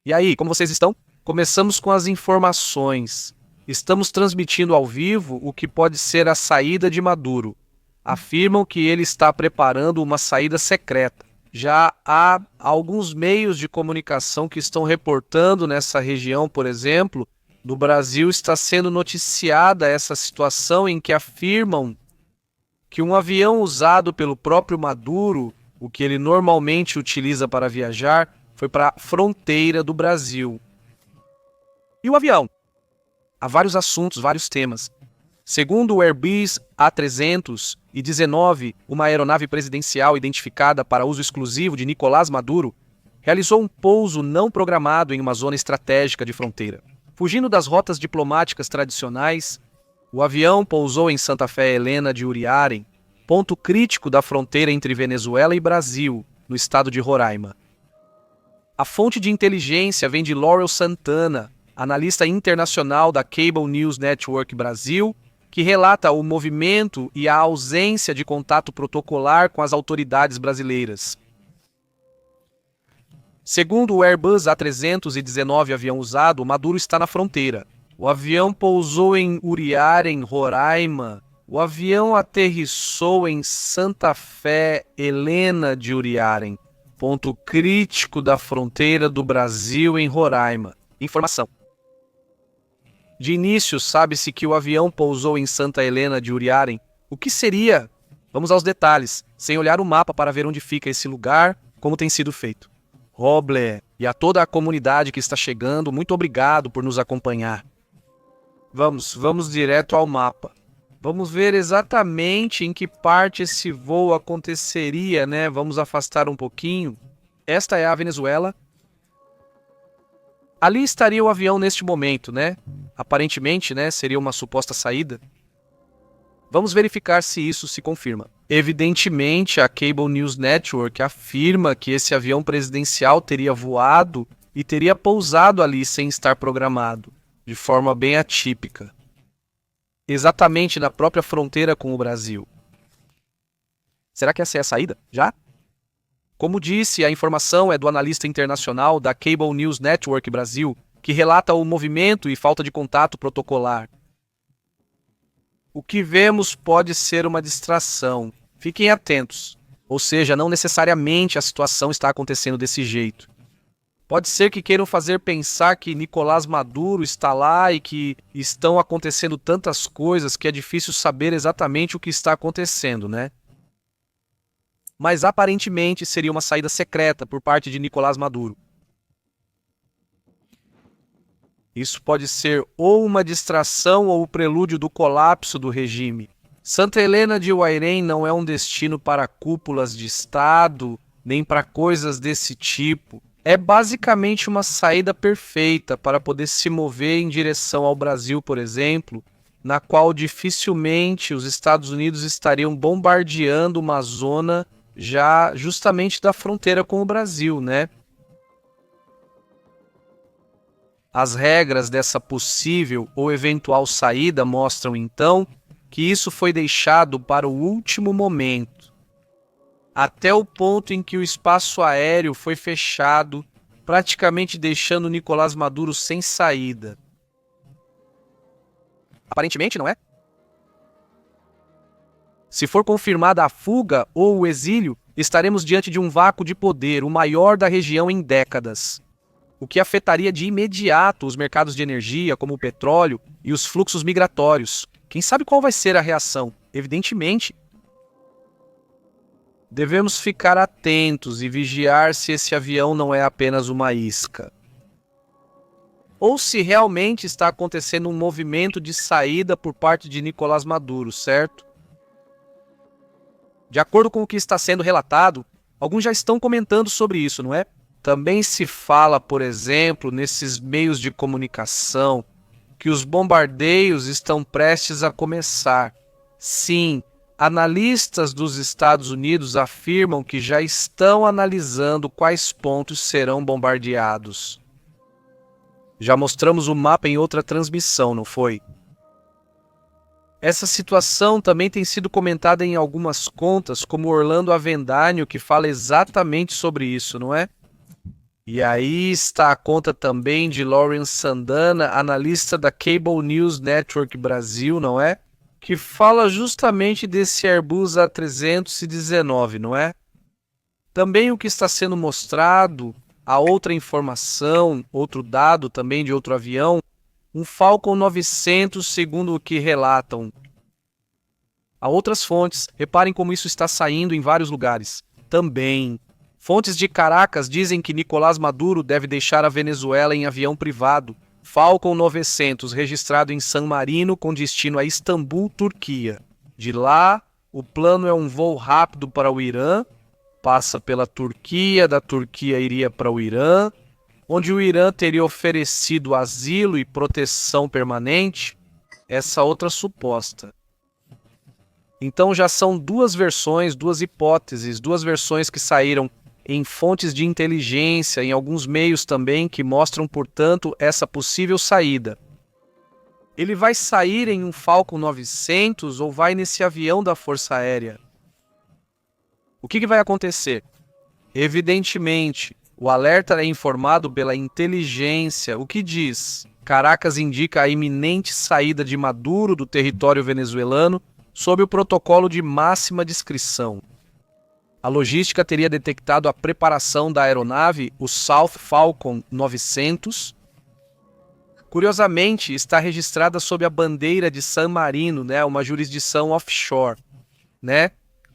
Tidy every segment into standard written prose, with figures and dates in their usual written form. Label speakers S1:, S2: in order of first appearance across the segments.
S1: E aí, como vocês estão? Começamos com as informações. Estamos transmitindo ao vivo o que pode ser a saída de Maduro. Afirmam que ele está preparando uma saída secreta. Já há alguns meios de comunicação que estão reportando nessa região, por exemplo, no Brasil está sendo noticiada essa situação em que afirmam que um avião usado pelo próprio Maduro, o que ele normalmente utiliza para viajar, foi para a fronteira do Brasil. E o avião? Há vários assuntos, vários temas. Segundo o Airbus A319, uma aeronave presidencial identificada para uso exclusivo de Nicolás Maduro, realizou um pouso não programado em uma zona estratégica de fronteira. Fugindo das rotas diplomáticas tradicionais, o avião pousou em Santa Fé Helena de Uriarem, ponto crítico da fronteira entre Venezuela e Brasil, no estado de Roraima. A fonte de inteligência vem de Laurel Santana, analista internacional da Cable News Network Brasil, que relata o movimento e a ausência de contato protocolar com as autoridades brasileiras. Segundo o Airbus A319 avião usado, Maduro está na fronteira. O avião pousou em Uriarem, Roraima. O avião aterrissou em Santa Fé Helena de Uriarem, ponto crítico da fronteira do Brasil em Roraima. Informação. De início, sabe-se que o avião pousou em Santa Helena de Uriarem. O que seria? Vamos aos detalhes, sem olhar o mapa para ver onde fica esse lugar, como tem sido feito. Roble, e a toda a comunidade que está chegando, muito obrigado por nos acompanhar. Vamos direto ao mapa. Vamos ver exatamente em que parte esse voo aconteceria, né? Vamos afastar um pouquinho. Esta é a Venezuela. Ali estaria o avião neste momento, né? Aparentemente, né? Seria uma suposta saída. Vamos verificar se isso se confirma. Evidentemente, a Cable News Network afirma que esse avião presidencial teria voado e teria pousado ali sem estar programado, de forma bem atípica. Exatamente na própria fronteira com o Brasil. Será que essa é a saída? Já? Como disse, a informação é do analista internacional da Cable News Network Brasil, que relata o movimento e falta de contato protocolar. O que vemos pode ser uma distração. Fiquem atentos. Ou seja, não necessariamente a situação está acontecendo desse jeito. Pode ser que queiram fazer pensar que Nicolás Maduro está lá e que estão acontecendo tantas coisas que é difícil saber exatamente o que está acontecendo, né? Mas aparentemente seria uma saída secreta por parte de Nicolás Maduro. Isso pode ser ou uma distração ou o prelúdio do colapso do regime. Santa Helena de Uriarem não é um destino para cúpulas de Estado, nem para coisas desse tipo. É basicamente uma saída perfeita para poder se mover em direção ao Brasil, por exemplo, na qual dificilmente os Estados Unidos estariam bombardeando uma zona já justamente da fronteira com o Brasil, né? As regras dessa possível ou eventual saída mostram, então, que isso foi deixado para o último momento, até o ponto em que o espaço aéreo foi fechado, praticamente deixando Nicolás Maduro sem saída. Aparentemente, não é? Se for confirmada a fuga ou o exílio, estaremos diante de um vácuo de poder, o maior da região em décadas, o que afetaria de imediato os mercados de energia, como o petróleo, e os fluxos migratórios. Quem sabe qual vai ser a reação? Evidentemente, devemos ficar atentos e vigiar se esse avião não é apenas uma isca. Ou se realmente está acontecendo um movimento de saída por parte de Nicolás Maduro, certo? De acordo com o que está sendo relatado, alguns já estão comentando sobre isso, não é? Também se fala, por exemplo, nesses meios de comunicação, que os bombardeios estão prestes a começar. Sim, analistas dos Estados Unidos afirmam que já estão analisando quais pontos serão bombardeados. Já mostramos o mapa em outra transmissão, não foi? Essa situação também tem sido comentada em algumas contas, como Orlando Avendaño, que fala exatamente sobre isso, não é? E aí está a conta também de Lawrence Sandana, analista da Cable News Network Brasil, não é? Que fala justamente desse Airbus A319, não é? Também o que está sendo mostrado, a outra informação, outro dado também de outro avião, um Falcon 900, segundo o que relatam. Há outras fontes, reparem como isso está saindo em vários lugares. Também, fontes de Caracas dizem que Nicolás Maduro deve deixar a Venezuela em avião privado, Falcon 900, registrado em San Marino com destino a Istambul, Turquia. De lá, o plano é um voo rápido para o Irã, passa pela Turquia, da Turquia iria para o Irã, onde o Irã teria oferecido asilo e proteção permanente, essa outra suposta. Então já são duas versões, duas hipóteses, duas versões que saíram em fontes de inteligência, em alguns meios também, que mostram, portanto, essa possível saída. Ele vai sair em um Falcon 900 ou vai nesse avião da Força Aérea? O que vai acontecer? Evidentemente, o alerta é informado pela inteligência, o que diz: Caracas indica a iminente saída de Maduro do território venezuelano sob o protocolo de máxima discrição. A logística teria detectado a preparação da aeronave, o South Falcon 900. Curiosamente, está registrada sob a bandeira de San Marino, né, uma jurisdição offshore, né,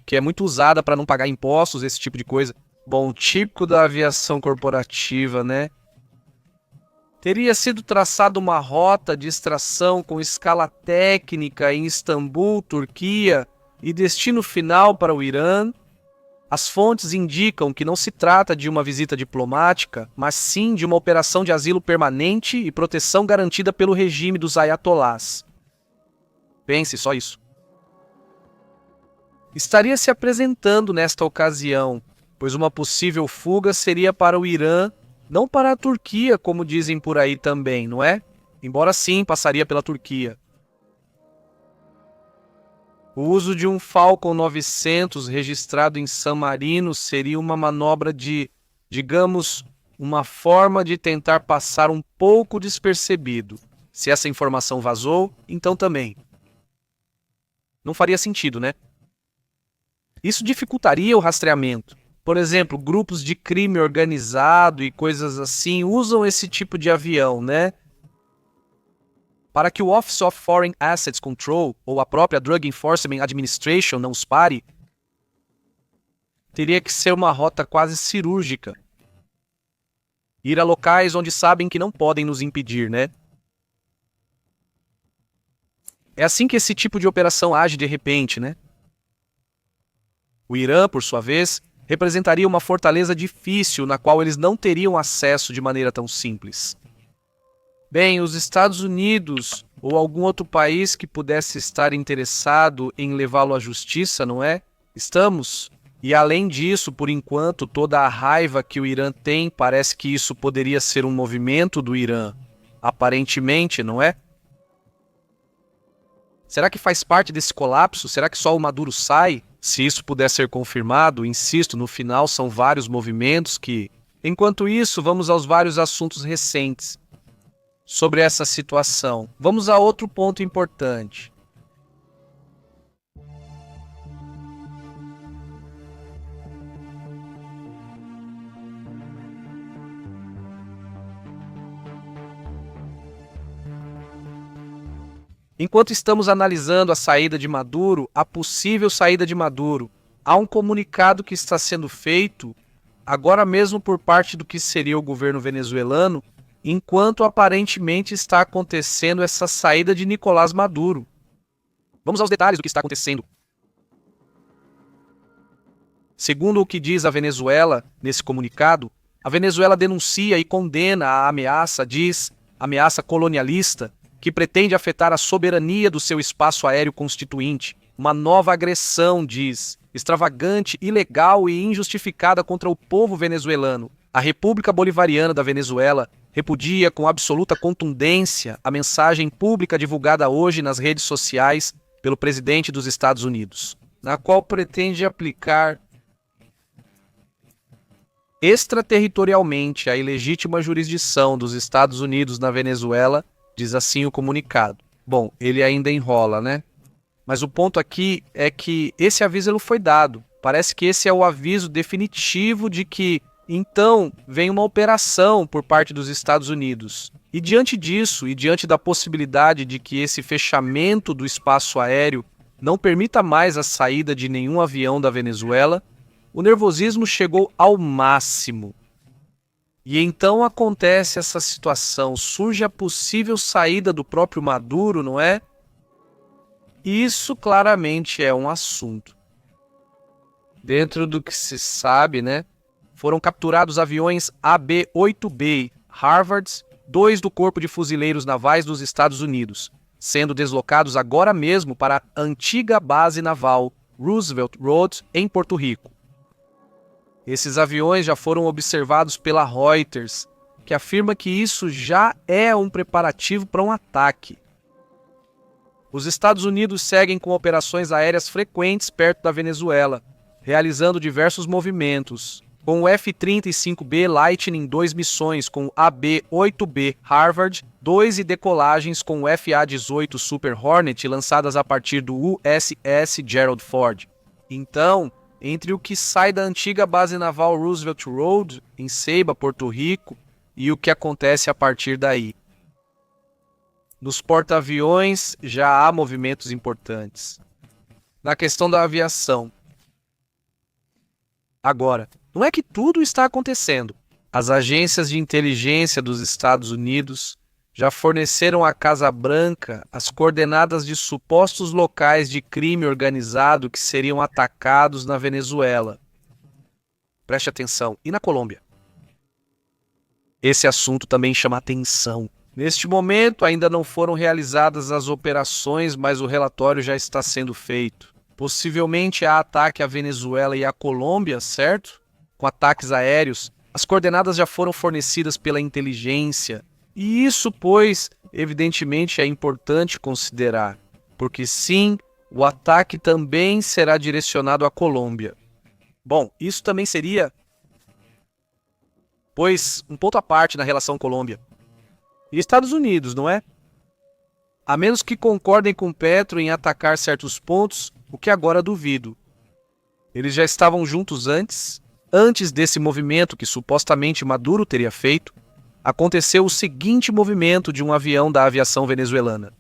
S1: que é muito usada para não pagar impostos, esse tipo de coisa. Bom, típico da aviação corporativa, né? Teria sido traçada uma rota de extração com escala técnica em Istambul, Turquia, e destino final para o Irã. As fontes indicam que não se trata de uma visita diplomática, mas sim de uma operação de asilo permanente e proteção garantida pelo regime dos ayatolás. Pense só isso. Estaria se apresentando nesta ocasião, pois uma possível fuga seria para o Irã, não para a Turquia, como dizem por aí também, não é? Embora sim passaria pela Turquia. O uso de um Falcon 900 registrado em San Marino seria uma manobra de, digamos, uma forma de tentar passar um pouco despercebido. Se essa informação vazou, então também. Não faria sentido, né? Isso dificultaria o rastreamento. Por exemplo, grupos de crime organizado e coisas assim usam esse tipo de avião, né? Para que o Office of Foreign Assets Control ou a própria Drug Enforcement Administration não os pare, teria que ser uma rota quase cirúrgica. Ir a locais onde sabem que não podem nos impedir, né? É assim que esse tipo de operação age de repente, né? O Irã, por sua vez, representaria uma fortaleza difícil na qual eles não teriam acesso de maneira tão simples. Bem, os Estados Unidos ou algum outro país que pudesse estar interessado em levá-lo à justiça, não é? Estamos. E além disso, por enquanto, toda a raiva que o Irã tem, parece que isso poderia ser um movimento do Irã. Aparentemente, não é? Será que faz parte desse colapso? Será que só o Maduro sai? Se isso puder ser confirmado, insisto, no final são vários movimentos que... Enquanto isso, vamos aos vários assuntos recentes sobre essa situação. Vamos a outro ponto importante. Enquanto estamos analisando a saída de Maduro, a possível saída de Maduro, há um comunicado que está sendo feito, agora mesmo por parte do que seria o governo venezuelano, enquanto aparentemente está acontecendo essa saída de Nicolás Maduro. Vamos aos detalhes do que está acontecendo. Segundo o que diz a Venezuela nesse comunicado, a Venezuela denuncia e condena a ameaça, diz, ameaça colonialista, que pretende afetar a soberania do seu espaço aéreo constituinte. Uma nova agressão, diz, extravagante, ilegal e injustificada contra o povo venezuelano. A República Bolivariana da Venezuela repudia com absoluta contundência a mensagem pública divulgada hoje nas redes sociais pelo presidente dos Estados Unidos, na qual pretende aplicar extraterritorialmente a ilegítima jurisdição dos Estados Unidos na Venezuela, diz assim o comunicado. Bom, ele ainda enrola, né? Mas o ponto aqui é que esse aviso ele foi dado. Parece que esse é o aviso definitivo de que, então, vem uma operação por parte dos Estados Unidos. E diante disso, e diante da possibilidade de que esse fechamento do espaço aéreo não permita mais a saída de nenhum avião da Venezuela, o nervosismo chegou ao máximo. E então acontece essa situação, surge a possível saída do próprio Maduro, não é? Isso claramente é um assunto. Dentro do que se sabe, né, foram capturados aviões AB-8B Harvard, 2 do Corpo de Fuzileiros Navais dos Estados Unidos, sendo deslocados agora mesmo para a antiga base naval Roosevelt Road, em Porto Rico. Esses aviões já foram observados pela Reuters, que afirma que isso já é um preparativo para um ataque. Os Estados Unidos seguem com operações aéreas frequentes perto da Venezuela, realizando diversos movimentos, com o F-35B Lightning 2 missões com o AB-8B Harvard, 2 e decolagens com o FA-18 Super Hornet lançadas a partir do USS Gerald Ford. Então, entre o que sai da antiga base naval Roosevelt Road, em Ceiba, Porto Rico, e o que acontece a partir daí. Nos porta-aviões já há movimentos importantes. Na questão da aviação. Agora, não é que tudo está acontecendo. As agências de inteligência dos Estados Unidos já forneceram à Casa Branca as coordenadas de supostos locais de crime organizado que seriam atacados na Venezuela. Preste atenção. E na Colômbia? Esse assunto também chama atenção. Neste momento, ainda não foram realizadas as operações, mas o relatório já está sendo feito. Possivelmente há ataque à Venezuela e à Colômbia, certo? Com ataques aéreos. As coordenadas já foram fornecidas pela inteligência. E isso, pois, evidentemente é importante considerar. Porque sim, o ataque também será direcionado à Colômbia. Bom, isso também seria, pois, um ponto à parte na relação Colômbia e Estados Unidos, não é? A menos que concordem com Petro em atacar certos pontos, o que agora duvido. Eles já estavam juntos antes desse movimento que supostamente Maduro teria feito, aconteceu o seguinte movimento de um avião da aviação venezuelana.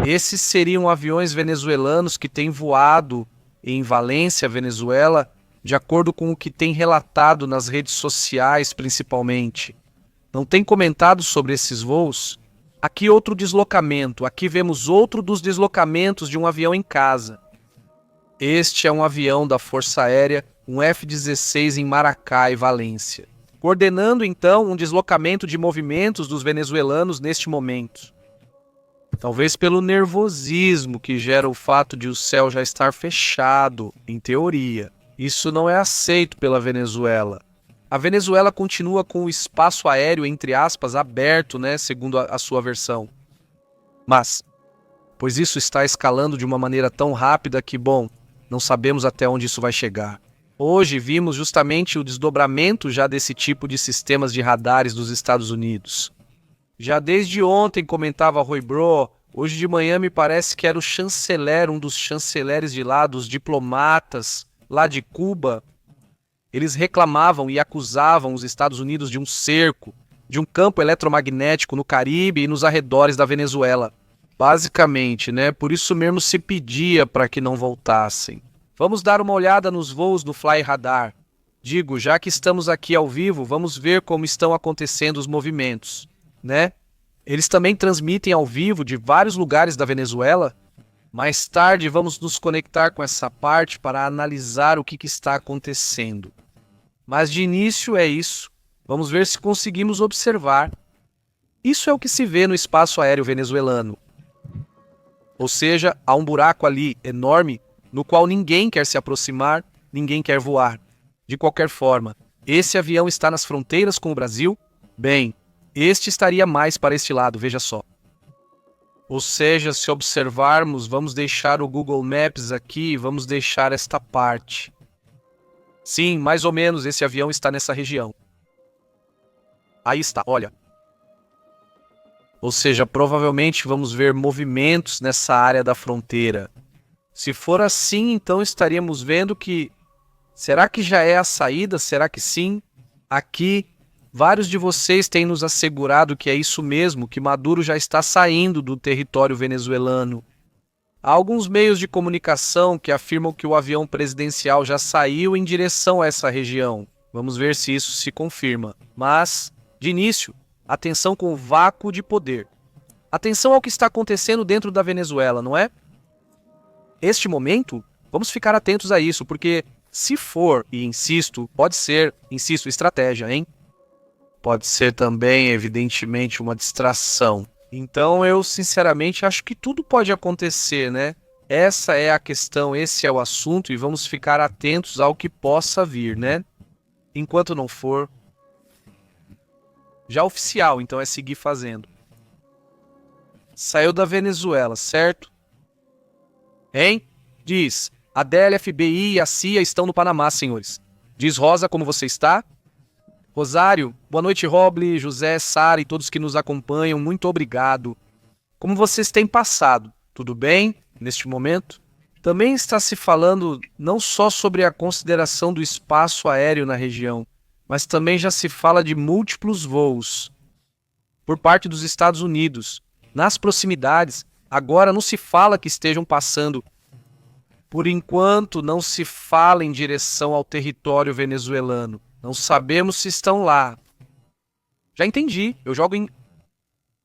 S1: Esses seriam aviões venezuelanos que têm voado em Valência, Venezuela, de acordo com o que tem relatado nas redes sociais, principalmente. Não tem comentado sobre esses voos? Aqui outro deslocamento, aqui vemos outro dos deslocamentos de um avião em casa. Este é um avião da Força Aérea, um F-16 em Maracay, Valência, coordenando então um deslocamento de movimentos dos venezuelanos neste momento. Talvez pelo nervosismo que gera o fato de o céu já estar fechado, em teoria. Isso não é aceito pela Venezuela. A Venezuela continua com o espaço aéreo, entre aspas, aberto, né, segundo a sua versão. Mas, pois isso está escalando de uma maneira tão rápida que, bom, não sabemos até onde isso vai chegar. Hoje vimos justamente o desdobramento já desse tipo de sistemas de radares dos Estados Unidos. Já desde ontem, comentava Rui Bro, hoje de manhã me parece que era o chanceler, um dos chanceleres de lá, dos diplomatas lá de Cuba. Eles reclamavam e acusavam os Estados Unidos de um cerco, de um campo eletromagnético no Caribe e nos arredores da Venezuela. Basicamente, né? Por isso mesmo se pedia para que não voltassem. Vamos dar uma olhada nos voos do Fly Radar. Digo, já que estamos aqui ao vivo, vamos ver como estão acontecendo os movimentos, né? Eles também transmitem ao vivo de vários lugares da Venezuela. Mais tarde vamos nos conectar com essa parte para analisar o que está acontecendo. Mas de início é isso. Vamos ver se conseguimos observar. Isso é o que se vê no espaço aéreo venezuelano. Ou seja, há um buraco ali enorme no qual ninguém quer se aproximar, ninguém quer voar. De qualquer forma, Esse avião está nas fronteiras com o Brasil? Bem, este estaria mais para este lado, veja só. Ou seja, se observarmos, vamos deixar o Google Maps aqui, vamos deixar esta parte. Sim, mais ou menos esse avião está nessa região. Aí está, olha. Ou seja, provavelmente vamos ver movimentos nessa área da fronteira. Se for assim, então estaríamos vendo que... Será que já é a saída? Será que sim? Aqui, vários de vocês têm nos assegurado que é isso mesmo, que Maduro já está saindo do território venezuelano. Há alguns meios de comunicação que afirmam que o avião presidencial já saiu em direção a essa região. Vamos ver se isso se confirma. Mas, de início, atenção com o vácuo de poder. Atenção ao que está acontecendo dentro da Venezuela, não é? Este momento, vamos ficar atentos a isso, porque se for, e insisto, pode ser, insisto, estratégia, hein? Pode ser também, evidentemente, uma distração. Então eu, sinceramente, acho que tudo pode acontecer, né? Essa é a questão, esse é o assunto, e vamos ficar atentos ao que possa vir, né? Enquanto não for... Já oficial, então é seguir fazendo. Saiu da Venezuela, certo? Hein? Diz, a DEL, FBI e a CIA estão no Panamá, senhores. Diz Rosa, como você está? Rosário, boa noite, Roble, José, Sara e todos que nos acompanham, muito obrigado. Como vocês têm passado? Tudo bem neste momento? Também está se falando não só sobre a consideração do espaço aéreo na região, mas também já se fala de múltiplos voos por parte dos Estados Unidos. Nas proximidades, agora não se fala que estejam passando. Por enquanto, não se fala em direção ao território venezuelano. Não sabemos se estão lá. Já entendi, eu jogo em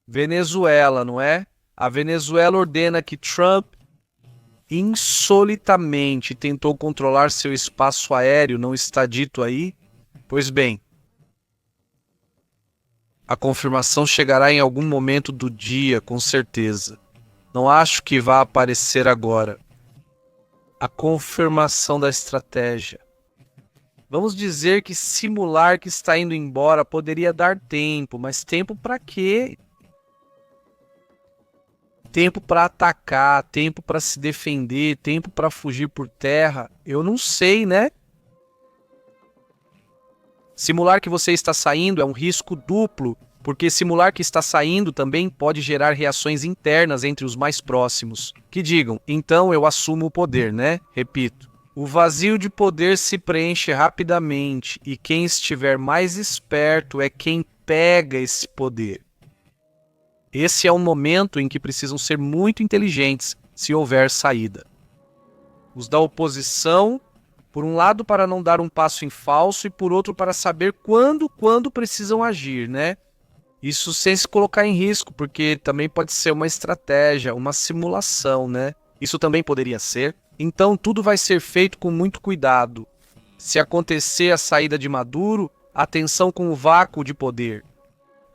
S1: Venezuela, não é? A Venezuela ordena que Trump insolitamente tentou controlar seu espaço aéreo, não está dito aí? Pois bem, a confirmação chegará em algum momento do dia, com certeza. Não acho que vá aparecer agora. A confirmação da estratégia. Vamos dizer que simular que está indo embora poderia dar tempo, mas tempo para quê? Tempo para atacar, tempo para se defender, tempo para fugir por terra. Eu não sei, né? Simular que você está saindo é um risco duplo, porque simular que está saindo também pode gerar reações internas entre os mais próximos, que digam, então eu assumo o poder, né? Repito. O vazio de poder se preenche rapidamente e quem estiver mais esperto é quem pega esse poder. Esse é um momento em que precisam ser muito inteligentes se houver saída. Os da oposição, por um lado para não dar um passo em falso e por outro para saber quando precisam agir, né? Isso sem se colocar em risco, porque também pode ser uma estratégia, uma simulação, né? Isso também poderia ser. Então tudo vai ser feito com muito cuidado. Se acontecer a saída de Maduro, atenção com o vácuo de poder.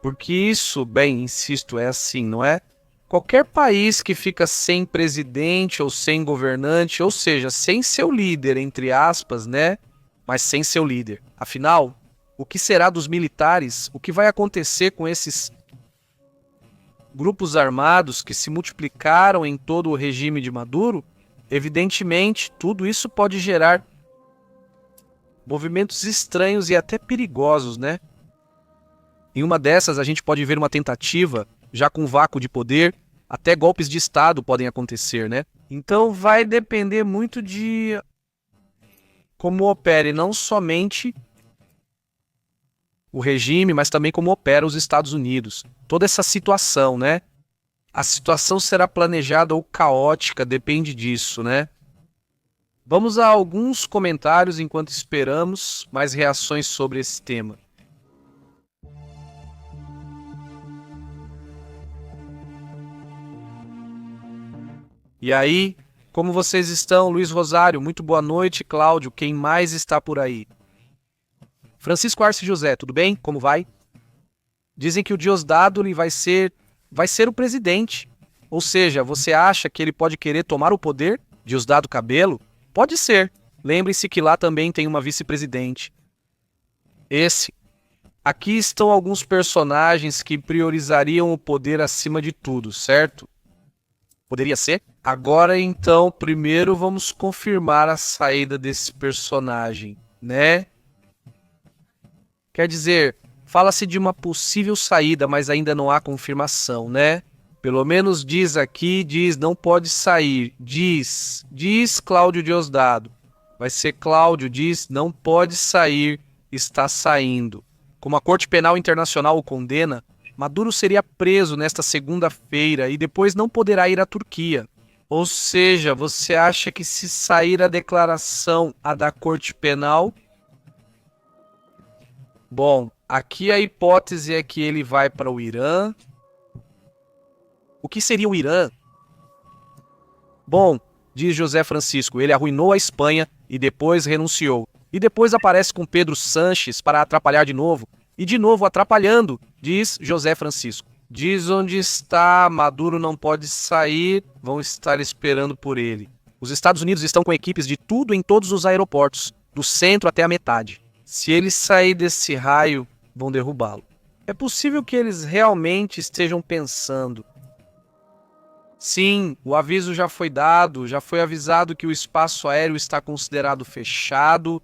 S1: Porque isso, bem, insisto, é assim, não é? Qualquer país que fica sem presidente ou sem governante, ou seja, sem seu líder, entre aspas, né? Mas sem seu líder. Afinal, o que será dos militares? O que vai acontecer com esses grupos armados que se multiplicaram em todo o regime de Maduro? Evidentemente, tudo isso pode gerar movimentos estranhos e até perigosos, né? Em uma dessas, a gente pode ver uma tentativa, já com vácuo de poder, até golpes de Estado podem acontecer, né? Então vai depender muito de como opere não somente o regime, mas também como opera os Estados Unidos. Toda essa situação, né? A situação será planejada ou caótica, depende disso, né? Vamos a alguns comentários enquanto esperamos mais reações sobre esse tema. E aí, como vocês estão, Luiz Rosário? Muito boa noite, Cláudio. Quem mais está por aí? Francisco Arce José, tudo bem? Como vai? Dizem que o Diosdado vai ser o presidente. Ou seja, você acha que ele pode querer tomar o poder? Diosdado Cabello? Pode ser. Lembre-se que lá também tem uma vice-presidente. Esse. Aqui estão alguns personagens que priorizariam o poder acima de tudo, certo? Poderia ser? Agora então, primeiro vamos confirmar a saída desse personagem, né? Quer dizer, fala-se de uma possível saída, mas ainda não há confirmação, né? Pelo menos diz aqui, diz não pode sair. Diz Cláudio Diosdado. Vai ser Cláudio, diz não pode sair, está saindo. Como a Corte Penal Internacional o condena, Maduro seria preso nesta segunda-feira e depois não poderá ir à Turquia. Ou seja, você acha que se sair a declaração a da Corte Penal... Bom, aqui a hipótese é que ele vai para o Irã. O que seria o Irã? Bom, diz José Francisco, ele arruinou a Espanha e depois renunciou. E depois aparece com Pedro Sanches para atrapalhar de novo. E de novo atrapalhando, diz José Francisco. Diz onde está, Maduro não pode sair, vão estar esperando por ele. Os Estados Unidos estão com equipes de tudo em todos os aeroportos, do centro até a metade. Se ele sair desse raio, vão derrubá-lo. É possível que eles realmente estejam pensando. Sim, o aviso já foi dado, já foi avisado que o espaço aéreo está considerado fechado.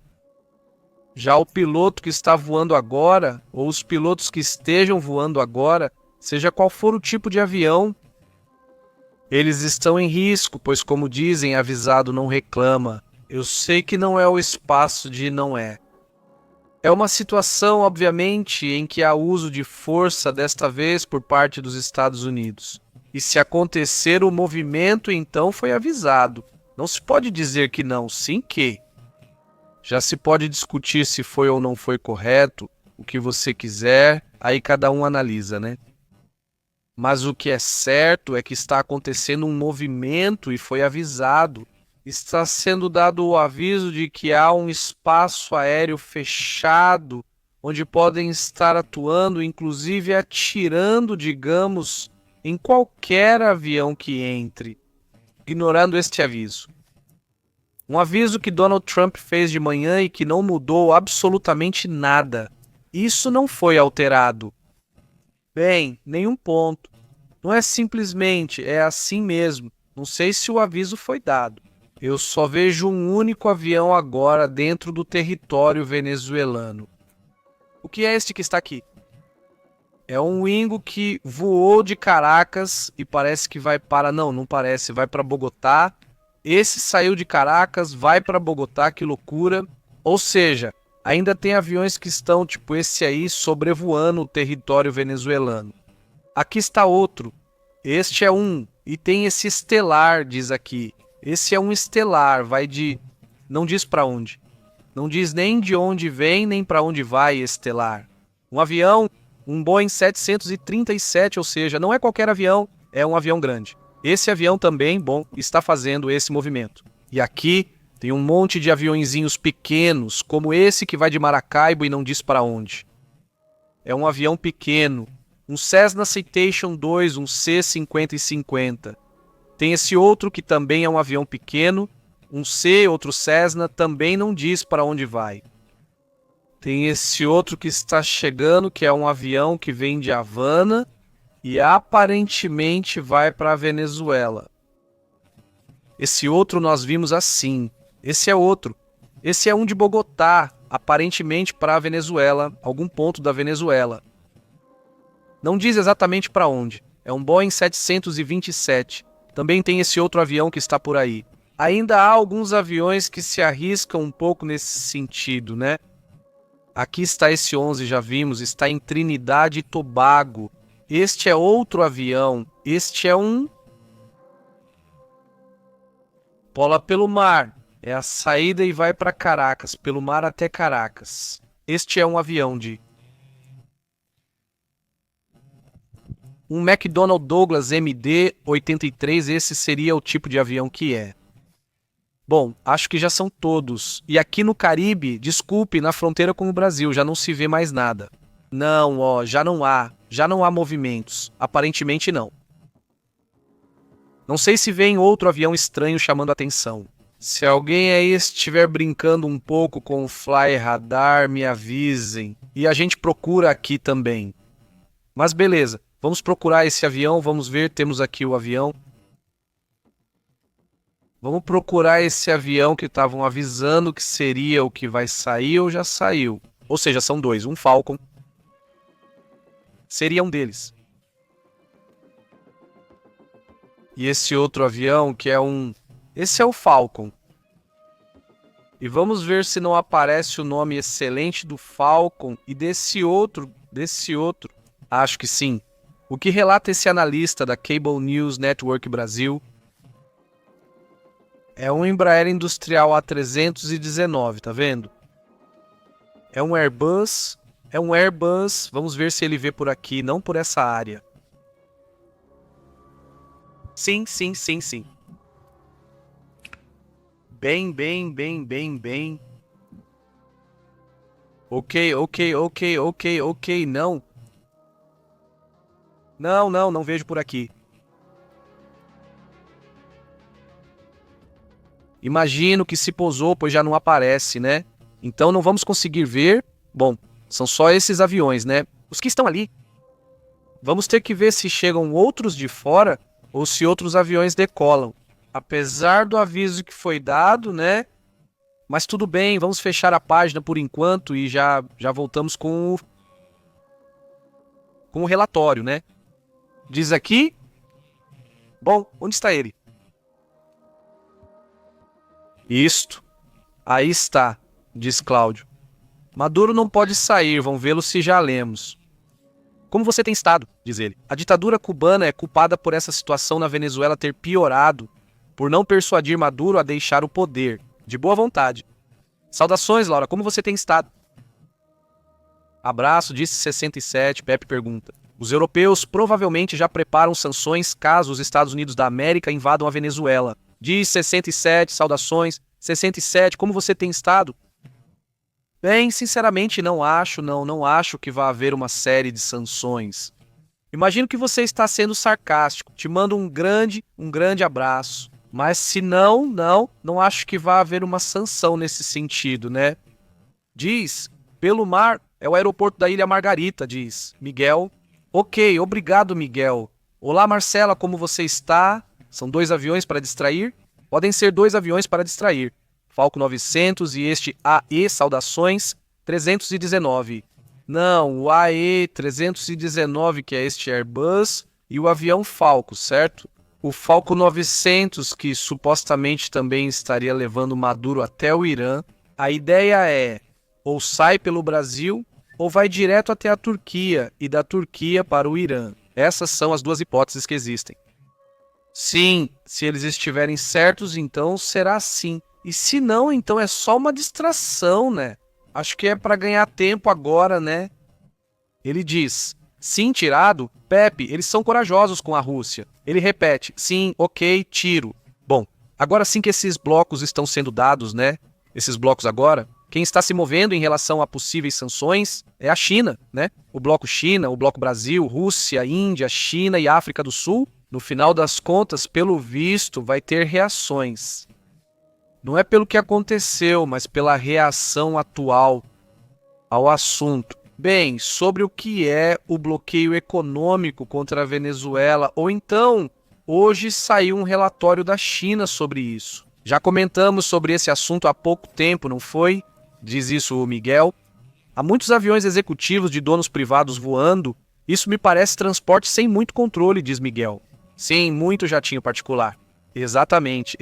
S1: Já o piloto que está voando agora, ou os pilotos que estejam voando agora, seja qual for o tipo de avião, eles estão em risco, pois como dizem, avisado não reclama. Eu sei que não é o espaço de não é. É uma situação, obviamente, em que há uso de força desta vez por parte dos Estados Unidos. E se acontecer o movimento, então foi avisado. Não se pode dizer que não, sim que. Já se pode discutir se foi ou não foi correto, o que você quiser, aí cada um analisa, né? Mas o que é certo é que está acontecendo um movimento e foi avisado. Está sendo dado o aviso de que há um espaço aéreo fechado, onde podem estar atuando, inclusive atirando, digamos, em qualquer avião que entre, ignorando este aviso. Um aviso que Donald Trump fez de manhã e que não mudou absolutamente nada. Isso não foi alterado. Bem, nenhum ponto. Não é simplesmente, é assim mesmo. Não sei se o aviso foi dado. Eu só vejo um único avião agora dentro do território venezuelano. O que é este que está aqui? É um Wingo que voou de Caracas e parece que vai para... Não parece, vai para Bogotá. Esse saiu de Caracas, vai para Bogotá, que loucura. Ou seja, ainda tem aviões que estão, tipo esse aí, sobrevoando o território venezuelano. Aqui está outro. Este é um. E tem esse estelar, diz aqui. Esse é um estelar, vai de... Não diz para onde. Não diz nem de onde vem, nem para onde vai estelar. Um avião, um Boeing 737, ou seja, não é qualquer avião, é um avião grande. Esse avião também, bom, está fazendo esse movimento. E aqui tem um monte de aviõezinhos pequenos, como esse que vai de Maracaibo e não diz para onde. É um avião pequeno, um Cessna Citation 2, um C-5050. Tem esse outro que também é um avião pequeno, um C, outro Cessna, também não diz para onde vai. Tem esse outro que está chegando, que é um avião que vem de Havana, e aparentemente vai para a Venezuela. Esse outro nós vimos assim. Esse é outro. Esse é um de Bogotá, aparentemente para a Venezuela, algum ponto da Venezuela. Não diz exatamente para onde. É um Boeing 727. Também tem esse outro avião que está por aí. Ainda há alguns aviões que se arriscam um pouco nesse sentido, né? Aqui está esse 11, já vimos, está em Trinidad e Tobago. Este é outro avião. Este é um... Pola pelo mar. É a saída e vai para Caracas, pelo mar até Caracas. Este é um avião de... Um McDonnell Douglas MD-83, esse seria o tipo de avião que é. Bom, acho que já são todos. E aqui no Caribe, desculpe, na fronteira com o Brasil, já não se vê mais nada. Não, ó, já não há movimentos. Aparentemente não. Não sei se vem outro avião estranho chamando a atenção. Se alguém aí estiver brincando um pouco com o Fly Radar, me avisem. E a gente procura aqui também. Mas beleza, vamos procurar esse avião, vamos ver, temos aqui o avião. Vamos procurar esse avião que estavam avisando que seria o que vai sair ou já saiu. Ou seja, são dois, um Falcon. Seria um deles. E esse outro avião que é um... Esse é o Falcon. E vamos ver se não aparece o nome excelente do Falcon e desse outro. Acho que sim. O que relata esse analista da Cable News Network Brasil é um Embraer Industrial A319, tá vendo? É um Airbus. Vamos ver se ele vê por aqui, não por essa área. Sim. Bem. Ok, não. Não vejo por aqui. Imagino que se pousou, pois já não aparece, né? Então não vamos conseguir ver. Bom, são só esses aviões, né? Os que estão ali. Vamos ter que ver se chegam outros de fora ou se outros aviões decolam. Apesar do aviso que foi dado, né? Mas tudo bem, vamos fechar a página por enquanto e já voltamos com o relatório, né? Diz aqui... Bom, onde está ele? Isto. Aí está, diz Cláudio. Maduro não pode sair, vão vê-lo se já lemos. Como você tem estado, diz ele. A ditadura cubana é culpada por essa situação na Venezuela ter piorado, por não persuadir Maduro a deixar o poder, de boa vontade. Saudações, Laura, como você tem estado? Abraço, disse 67, Pepe pergunta. Os europeus provavelmente já preparam sanções caso os Estados Unidos da América invadam a Venezuela. Diz 67, saudações. 67, como você tem estado? Bem, sinceramente não acho que vá haver uma série de sanções. Imagino que você está sendo sarcástico. Te mando um grande abraço. Mas se não acho que vá haver uma sanção nesse sentido, né? Diz, pelo mar, é o aeroporto da Ilha Margarita, diz Miguel. Ok, obrigado, Miguel. Olá, Marcela, como você está? São 2 aviões para distrair? Podem ser 2 aviões para distrair. Falco 900 e este AE, saudações, 319. Não, o AE 319, que é este Airbus, e o avião Falco, certo? O Falco 900, que supostamente também estaria levando Maduro até o Irã. A ideia é, ou sai pelo Brasil, ou vai direto até a Turquia, e da Turquia para o Irã. Essas são as 2 hipóteses que existem. Sim, se eles estiverem certos, então será assim. E se não, então é só uma distração, né? Acho que é para ganhar tempo agora, né? Ele diz, sim, tirado, Pepe, eles são corajosos com a Rússia. Ele repete, sim, ok, tiro. Bom, agora sim que esses blocos estão sendo dados, né? Esses blocos agora, quem está se movendo em relação a possíveis sanções é a China, né? O bloco China, o bloco Brasil, Rússia, Índia, China e África do Sul. No final das contas, pelo visto, vai ter reações. Não é pelo que aconteceu, mas pela reação atual ao assunto. Bem, sobre o que é o bloqueio econômico contra a Venezuela, ou então, hoje saiu um relatório da China sobre isso. Já comentamos sobre esse assunto há pouco tempo, não foi? Diz isso o Miguel. Há muitos aviões executivos de donos privados voando. Isso me parece transporte sem muito controle, diz Miguel. Sim, muito jatinho particular. Exatamente.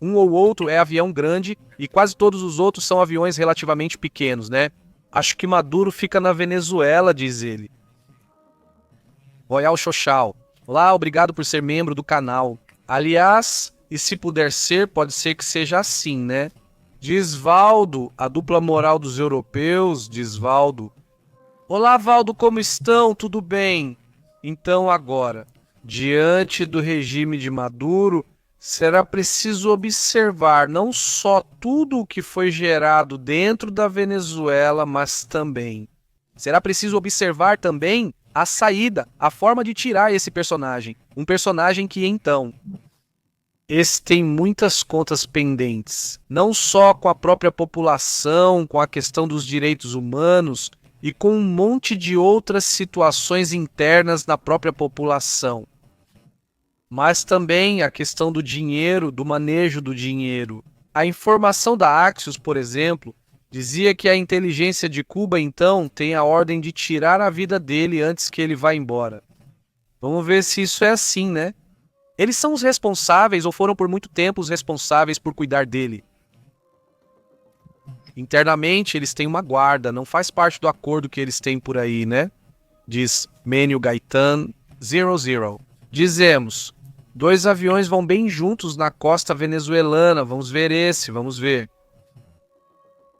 S1: Um ou outro é avião grande e quase todos os outros são aviões relativamente pequenos, né? Acho que Maduro fica na Venezuela, diz ele. Royal Xoxal. Olá, obrigado por ser membro do canal. Aliás, e se puder ser, pode ser que seja assim, né? Diz Valdo, a dupla moral dos europeus, diz Valdo. Olá, Valdo, como estão? Tudo bem? Então agora... Diante do regime de Maduro, será preciso observar não só tudo o que foi gerado dentro da Venezuela, mas também. Será preciso observar também a saída, a forma de tirar esse personagem. Um personagem que, então, Esse tem muitas contas pendentes, não só com a própria população, com a questão dos direitos humanos e com um monte de outras situações internas na própria população, mas também a questão do dinheiro, do manejo do dinheiro. A informação da Axios, por exemplo, dizia que a inteligência de Cuba, então, tem a ordem de tirar a vida dele antes que ele vá embora. Vamos ver se isso é assim, né? Eles são os responsáveis, ou foram por muito tempo os responsáveis por cuidar dele. Internamente, eles têm uma guarda, não faz parte do acordo que eles têm por aí, né? Diz Menio Gaitan 00. Dizemos, 2 aviões vão bem juntos na costa venezuelana, vamos ver esse, vamos ver.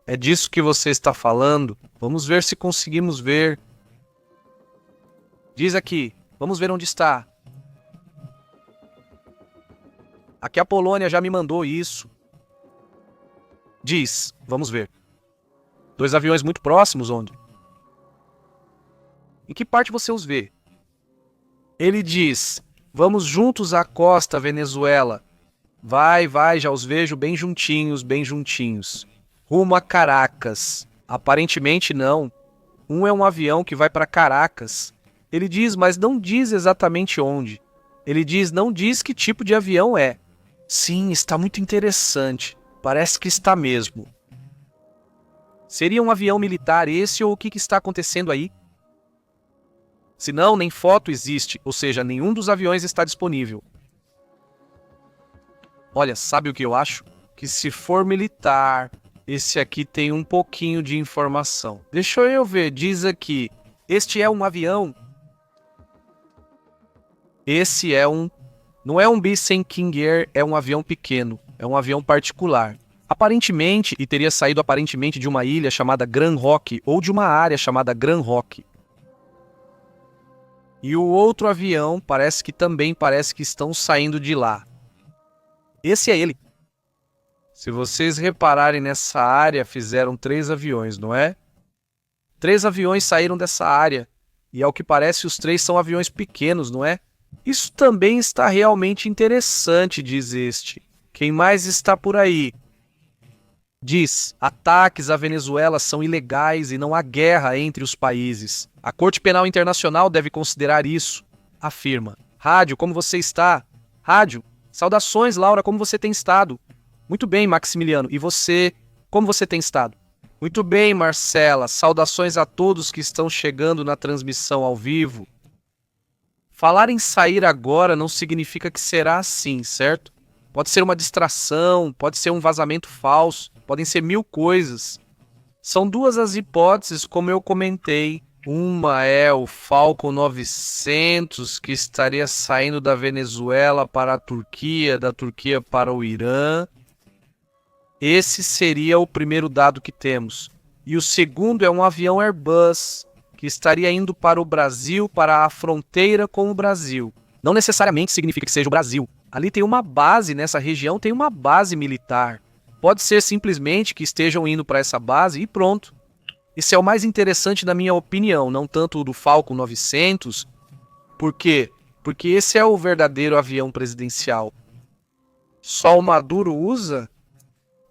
S1: É disso que você está falando? Vamos ver se conseguimos ver. Diz aqui, vamos ver onde está. Aqui a Polônia já me mandou isso. Diz, vamos ver. 2 aviões muito próximos, onde? Em que parte você os vê? Ele diz, vamos juntos à costa, Venezuela. Vai, já os vejo bem juntinhos, bem juntinhos. Rumo a Caracas. Aparentemente não. Um é um avião que vai para Caracas. Ele diz, mas não diz exatamente onde. Ele diz, não diz que tipo de avião é. Sim, está muito interessante. Parece que está mesmo. Seria um avião militar esse ou o que está acontecendo aí? Se não, nem foto existe, ou seja, nenhum dos aviões está disponível. Olha, sabe o que eu acho? Que se for militar, esse aqui tem um pouquinho de informação. Deixa eu ver, diz aqui, este é um avião. Esse é um... Não é um B-100 King Air, é um avião pequeno, é um avião particular. Aparentemente, e teria saído aparentemente de uma ilha chamada Gran Roque, ou de uma área chamada Gran Roque. E o outro avião parece que estão saindo de lá. Esse é ele. Se vocês repararem nessa área, fizeram 3 aviões, não é? 3 aviões saíram dessa área. E ao que parece, os 3 são aviões pequenos, não é? Isso também está realmente interessante, diz este. Quem mais está por aí? Diz, ataques à Venezuela são ilegais e não há guerra entre os países. A Corte Penal Internacional deve considerar isso, afirma. Rádio, como você está? Rádio, saudações, Laura, como você tem estado? Muito bem, Maximiliano, e você, como você tem estado? Muito bem, Marcela, saudações a todos que estão chegando na transmissão ao vivo. Falar em sair agora não significa que será assim, certo? Pode ser uma distração, pode ser um vazamento falso, podem ser 1000 coisas. São 2 as hipóteses, como eu comentei. Uma é o Falcon 900, que estaria saindo da Venezuela para a Turquia, da Turquia para o Irã. Esse seria o primeiro dado que temos. E o segundo é um avião Airbus, que estaria indo para o Brasil, para a fronteira com o Brasil. Não necessariamente significa que seja o Brasil. Ali tem uma base, nessa região tem uma base militar. Pode ser simplesmente que estejam indo para essa base e pronto. Esse é o mais interessante na minha opinião, não tanto o do Falcon 900. Por quê? Porque esse é o verdadeiro avião presidencial. Só o Maduro usa?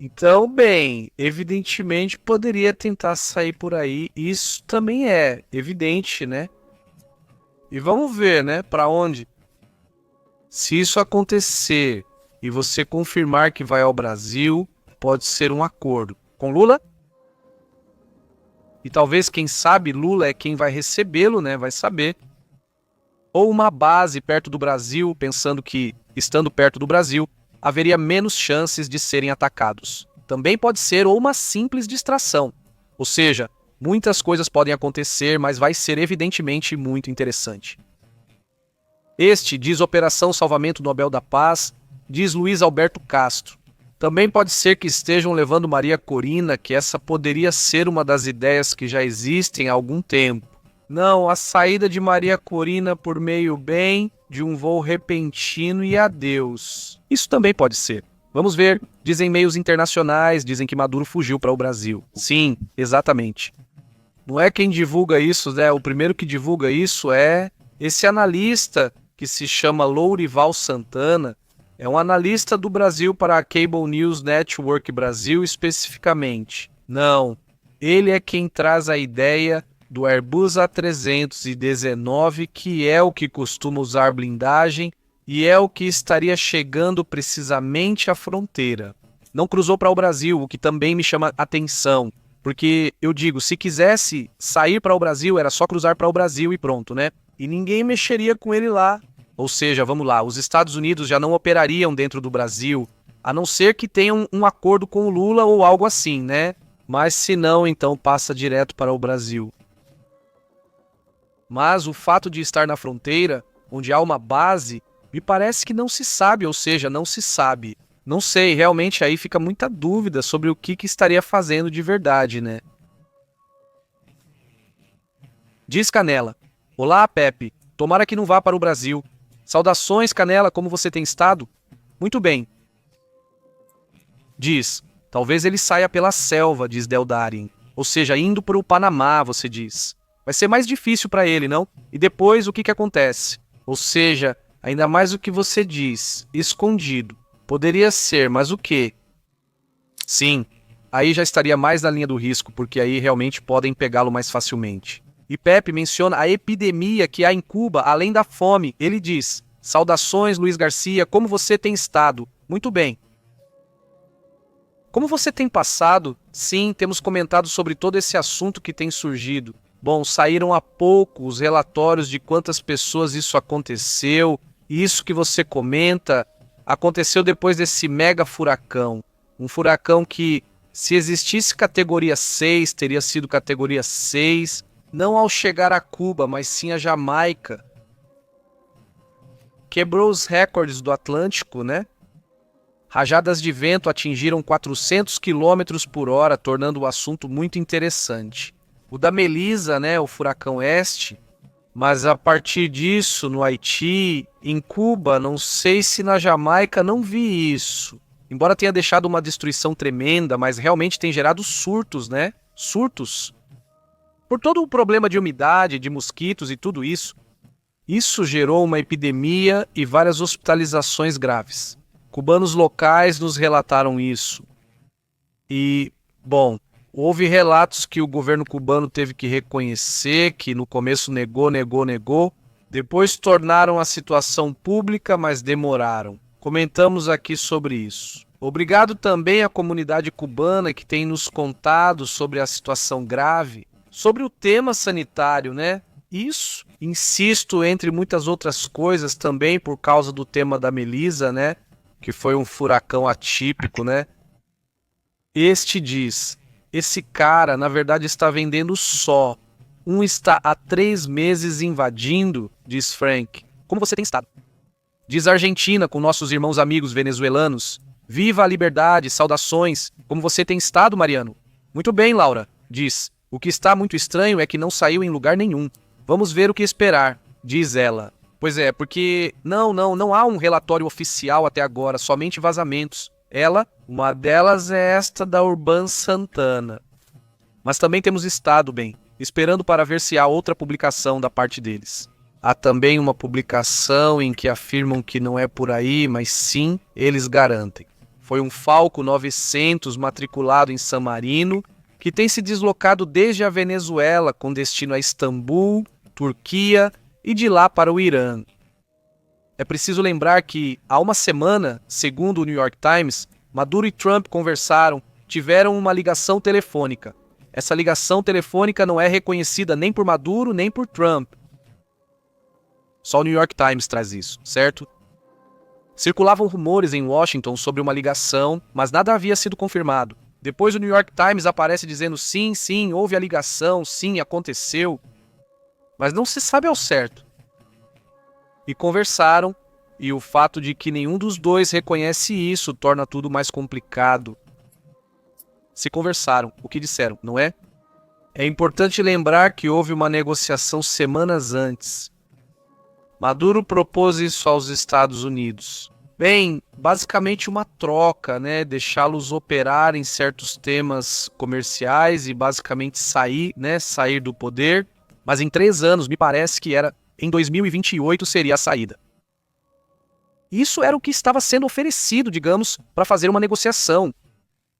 S1: Então, bem, evidentemente poderia tentar sair por aí. Isso também é evidente, né? E vamos ver, né, para onde. Se isso acontecer e você confirmar que vai ao Brasil, pode ser um acordo com Lula. E talvez, quem sabe, Lula é quem vai recebê-lo, né? Vai saber. Ou uma base perto do Brasil, pensando que, estando perto do Brasil, haveria menos chances de serem atacados. Também pode ser ou uma simples distração. Ou seja, muitas coisas podem acontecer, mas vai ser evidentemente muito interessante. Este diz Operação Salvamento Nobel da Paz, diz Luiz Alberto Castro. Também pode ser que estejam levando Maria Corina, que essa poderia ser uma das ideias que já existem há algum tempo. Não, a saída de Maria Corina por meio bem, de um voo repentino e adeus. Isso também pode ser. Vamos ver. Dizem meios internacionais, dizem que Maduro fugiu para o Brasil. Sim, exatamente. Não é quem divulga isso, né? O primeiro que divulga isso é esse analista que se chama Lourival Santana. É um analista do Brasil para a Cable News Network Brasil especificamente. Não, ele é quem traz a ideia do Airbus A319, que é o que costuma usar blindagem e é o que estaria chegando precisamente à fronteira. Não cruzou para o Brasil, o que também me chama atenção, porque eu digo, se quisesse sair para o Brasil, era só cruzar para o Brasil e pronto, né? E ninguém mexeria com ele lá. Ou seja, vamos lá, os Estados Unidos já não operariam dentro do Brasil, a não ser que tenham um acordo com o Lula ou algo assim, né? Mas se não, então passa direto para o Brasil. Mas o fato de estar na fronteira, onde há uma base, me parece que não se sabe, ou seja, não se sabe. Não sei, realmente aí fica muita dúvida sobre o que estaria fazendo de verdade, né? Diz Canela. Olá, Pepe. Tomara que não vá para o Brasil. Saudações, Canela, como você tem estado? Muito bem. Diz. Talvez ele saia pela selva, diz Deldarien. Ou seja, indo para o Panamá, você diz. Vai ser mais difícil para ele, não? E depois, o que acontece? Ou seja, ainda mais o que você diz. Escondido. Poderia ser, mas o quê? Sim. Aí já estaria mais na linha do risco, porque aí realmente podem pegá-lo mais facilmente. E Pepe menciona a epidemia que há em Cuba, além da fome. Ele diz, saudações, Luiz Garcia, como você tem estado? Muito bem. Como você tem passado? Sim, temos comentado sobre todo esse assunto que tem surgido. Bom, saíram há pouco os relatórios de quantas pessoas isso aconteceu, e isso que você comenta aconteceu depois desse mega furacão. Um furacão que, se existisse categoria 6, teria sido categoria 6, não ao chegar a Cuba, mas sim a Jamaica. Quebrou os recordes do Atlântico, né? Rajadas de vento atingiram 400 km por hora, tornando o assunto muito interessante. O da Melissa, né, o furacão Oeste, mas a partir disso, no Haiti, em Cuba, não sei se na Jamaica, não vi isso. Embora tenha deixado uma destruição tremenda, mas realmente tem gerado surtos, né? Surtos. Por todo o problema de umidade, de mosquitos e tudo isso, isso gerou uma epidemia e várias hospitalizações graves. Cubanos locais nos relataram isso. E, bom, houve relatos que o governo cubano teve que reconhecer, que no começo negou. Depois tornaram a situação pública, mas demoraram. Comentamos aqui sobre isso. Obrigado também à comunidade cubana que tem nos contado sobre a situação grave. Sobre o tema sanitário, né? Isso, insisto, entre muitas outras coisas também por causa do tema da Melissa, né? Que foi um furacão atípico, né? Este diz, esse cara na verdade está vendendo só. Um está há 3 meses invadindo, diz Frank. Como você tem estado? Diz a Argentina com nossos irmãos amigos venezuelanos. Viva a liberdade, saudações. Como você tem estado, Mariano? Muito bem, Laura, diz. O que está muito estranho é que não saiu em lugar nenhum. Vamos ver o que esperar, diz ela. Pois é, porque não há um relatório oficial até agora, somente vazamentos. Uma delas é esta da Urban Santana. Mas também temos estado, bem, esperando para ver se há outra publicação da parte deles. Há também uma publicação em que afirmam que não é por aí, mas sim, eles garantem. Foi um Falco 900 matriculado em San Marino, que tem se deslocado desde a Venezuela com destino a Istambul, Turquia e de lá para o Irã. É preciso lembrar que, há uma semana, segundo o New York Times, Maduro e Trump conversaram, tiveram uma ligação telefônica. Essa ligação telefônica não é reconhecida nem por Maduro nem por Trump. Só o New York Times traz isso, certo? Circulavam rumores em Washington sobre uma ligação, mas nada havia sido confirmado. Depois o New York Times aparece dizendo sim, houve a ligação, sim, aconteceu. Mas não se sabe ao certo. E conversaram, e o fato de que nenhum dos dois reconhece isso torna tudo mais complicado. Se conversaram, o que disseram, não é? É importante lembrar que houve uma negociação semanas antes. Maduro propôs isso aos Estados Unidos. Bem, basicamente uma troca, né? Deixá-los operar em certos temas comerciais e basicamente sair do poder. Mas em 3 anos, me parece que era em 2028 seria a saída. Isso era o que estava sendo oferecido, digamos, para fazer uma negociação.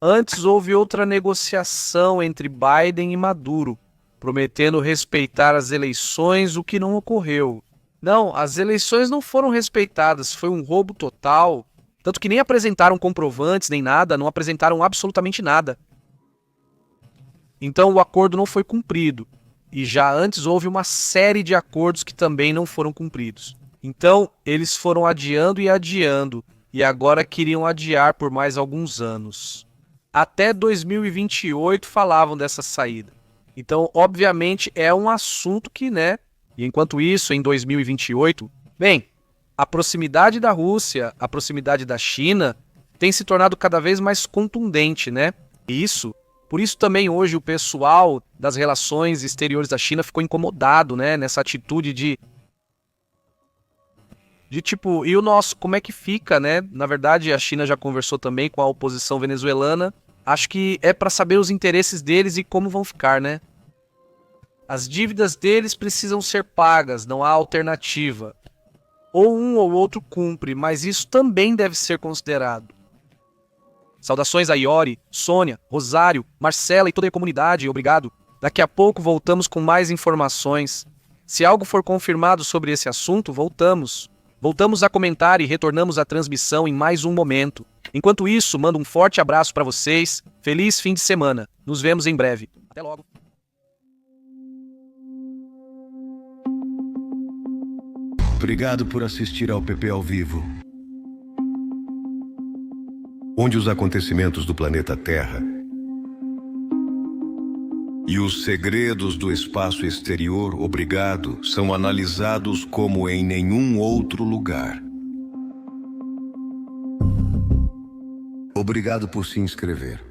S1: Antes houve outra negociação entre Biden e Maduro, prometendo respeitar as eleições, o que não ocorreu. Não, as eleições não foram respeitadas, foi um roubo total. Tanto que nem apresentaram comprovantes nem nada, não apresentaram absolutamente nada. Então o acordo não foi cumprido. E já antes houve uma série de acordos que também não foram cumpridos. Então eles foram adiando e agora queriam adiar por mais alguns anos. Até 2028 falavam dessa saída. Então, obviamente, é um assunto que, né? E enquanto isso, em 2028, bem, a proximidade da Rússia, a proximidade da China, tem se tornado cada vez mais contundente, né? Por isso também hoje o pessoal das relações exteriores da China ficou incomodado, né? Nessa atitude de tipo, e o nosso, como é que fica, né? Na verdade, a China já conversou também com a oposição venezuelana. Acho que é para saber os interesses deles e como vão ficar, né? As dívidas deles precisam ser pagas, não há alternativa. Ou um ou outro cumpre, mas isso também deve ser considerado. Saudações a Iori, Sônia, Rosário, Marcela e toda a comunidade, obrigado. Daqui a pouco voltamos com mais informações. Se algo for confirmado sobre esse assunto, voltamos. Voltamos a comentar e retornamos à transmissão em mais um momento. Enquanto isso, mando um forte abraço para vocês. Feliz fim de semana. Nos vemos em breve. Até logo.
S2: Obrigado por assistir ao PP ao vivo, onde os acontecimentos do planeta Terra e os segredos do espaço exterior, obrigado, são analisados como em nenhum outro lugar. Obrigado por se inscrever.